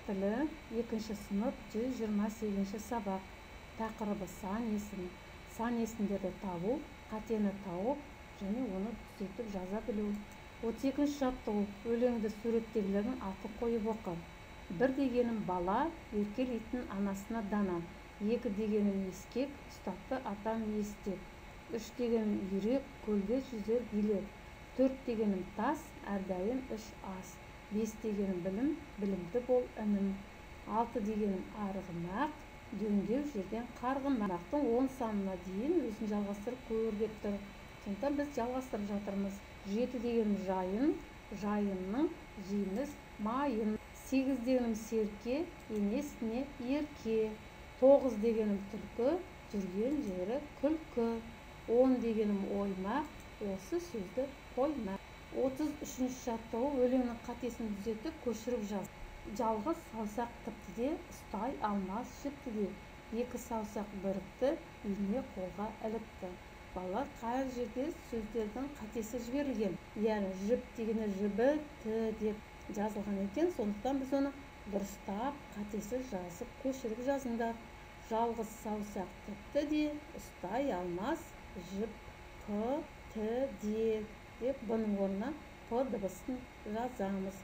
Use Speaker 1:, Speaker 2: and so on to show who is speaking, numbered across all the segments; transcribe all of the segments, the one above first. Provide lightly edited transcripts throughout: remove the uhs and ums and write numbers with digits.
Speaker 1: тілі 2 сынып 128 сабақ. Тақырыбы сан есім. Сан есімдерді табу, қатені тауып, және оны түзетіп жаза білу. 32 жаттығу. Өлеңді суреттегілердің атын қойып оқы. 1 дегенім бала, еркелейтін анасына дана. 2 дегенім ескек, ұстатты атам естеп. 3 дегенім үйрек, көлде жүзер билеп. 4 дегенім тас, әрдайым үш ас. 5 дегенім білім, білімді бол інім. 6 дегенім арғымақ, дөңдеу жерден қарғымақтың 10 санына дейін өзін жалғастырып көр деп тұр. Сондықтан біз жалғастырып жатырмыз. 7 дегенім жайын, жайынның жеміс майын. 8 дегенім серке, енесіне ерке. 9 дегенім түлкі, жүрген жері күлкі. 10 дегенім оймақ, осы сөзді қойма. 33 жаттығу. Өлеңнің қатесін түзетіп көшіріп жаз. Жалғыз саусақ тіпті де, ұстай алмас жіпті де. 2 саусақ бірікті, ине қолға ілікті. Балалар, қай жерде сөздердің қатесі жіберілген. Яғни жіп дегені жібіті деп жазылған екен. Сондықтан біз оны дұрыстап қатесі жазып көшіріп жазыңдар. Жалғыз саусақ тіпті де, ұстай алмас жіпті де деп бұның орнына п дыбысын жазамыз.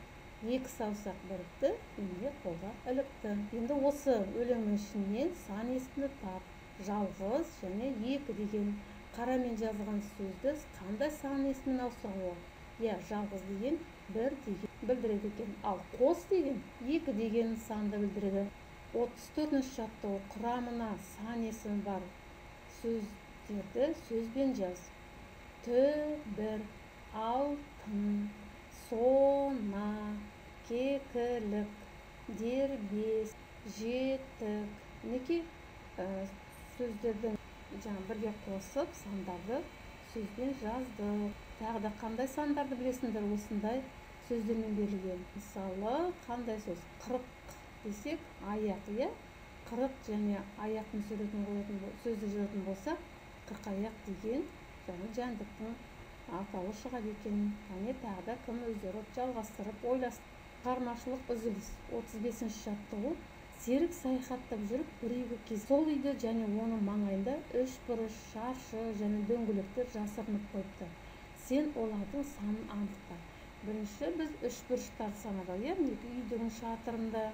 Speaker 1: 2 саусақ бірікті, ине қолға ілікті. Енді осы өлеңнің ішінен сан есімді тап. Жалғыз және 2 деген қарамен жазылған сөзді қандай сан есіммен ауыстыруға болады? Жалғыз деген 1 деген білдіреді екен. Ал қос деген 2 деген санды білдіреді. 34 жаттығу. Құрамына сан есімі бар сөздерді сөзбен жаз. Түбір, алтын, сона, кекілік, дербес, жетік. Мінекей сөздердің бірге қосып сандарды сөзбен жаздық. Тағы да қандай сандарды білесіңдер осындай сөздермен берілген? Мысалы, қандай сөз? 40 десек, аяқ, 40 және аяқтың суретін қоятын сөзді жазатын болса, 40 аяқ деген жәндіктің атауы шығады екен. Тағы да кім өздері жалғастырып ойласын. Шығармашылық үзіліс. 35 жаттығу. Серік саяхаттап жүріп, бір-екі кез сол үйді және оның маңайында 3 бұрыш, шаршы және дөңгелектер жасырынып қойыпты. Сен олардың санын анықта. Бірінші біз 3 бұрыштарды санадық, үйдің шатырында,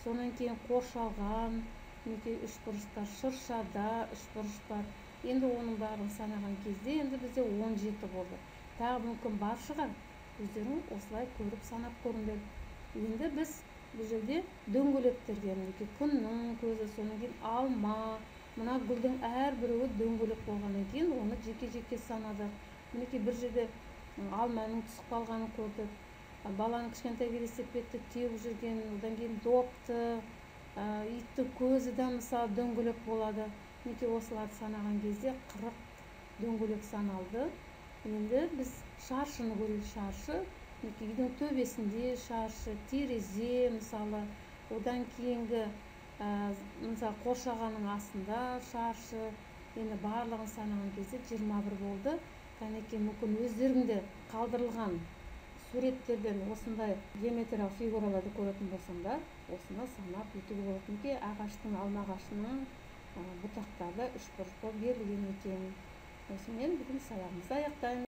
Speaker 1: сонан кейін қоршалған, 3 бұрыштар, шыршада 3 бұрыш бар. Енді оның барын санаған кезде енді бізде 17 болды. Тағы мүмкін бар шығар. Өздерің осылай көріп санап көріңдер. Енді біз бұл жерде дөңгелектерге, күннің көзі, сонан кейін алма, мына гүлдің әрбіреуі дөңгелек болғаннан кейін оны жеке-жеке санадық. Мінекей бір жерде алманың түсіп қалғанын көрдік. Баланың кішкентай велосипедті теуіп жүрген, одан кейін допты, иттің көзі де мысалы дөңгелек болады. Мінекей осыларды санаған кезде 40 дөңгелек саналды. Енді біз шаршыны көрейік. Шаршы, үйдің төбесінде шаршы, терезе мысалы, одан кейінгі мысалы қоршағанның астында шаршы. Енді барлығын санаған кезде 21 болды. Кәнекей мүмкін өздеріңде қалдырылған суреттерден осындай геометриялық фигураларды көретін болсаңдар, осыны санап өтуге болады. Мінекей ағаштың, алма ағашының бұтақтарда 3 бұрыш болып берілген екен. Осымен бүгін сабағымызды аяқтаймыз.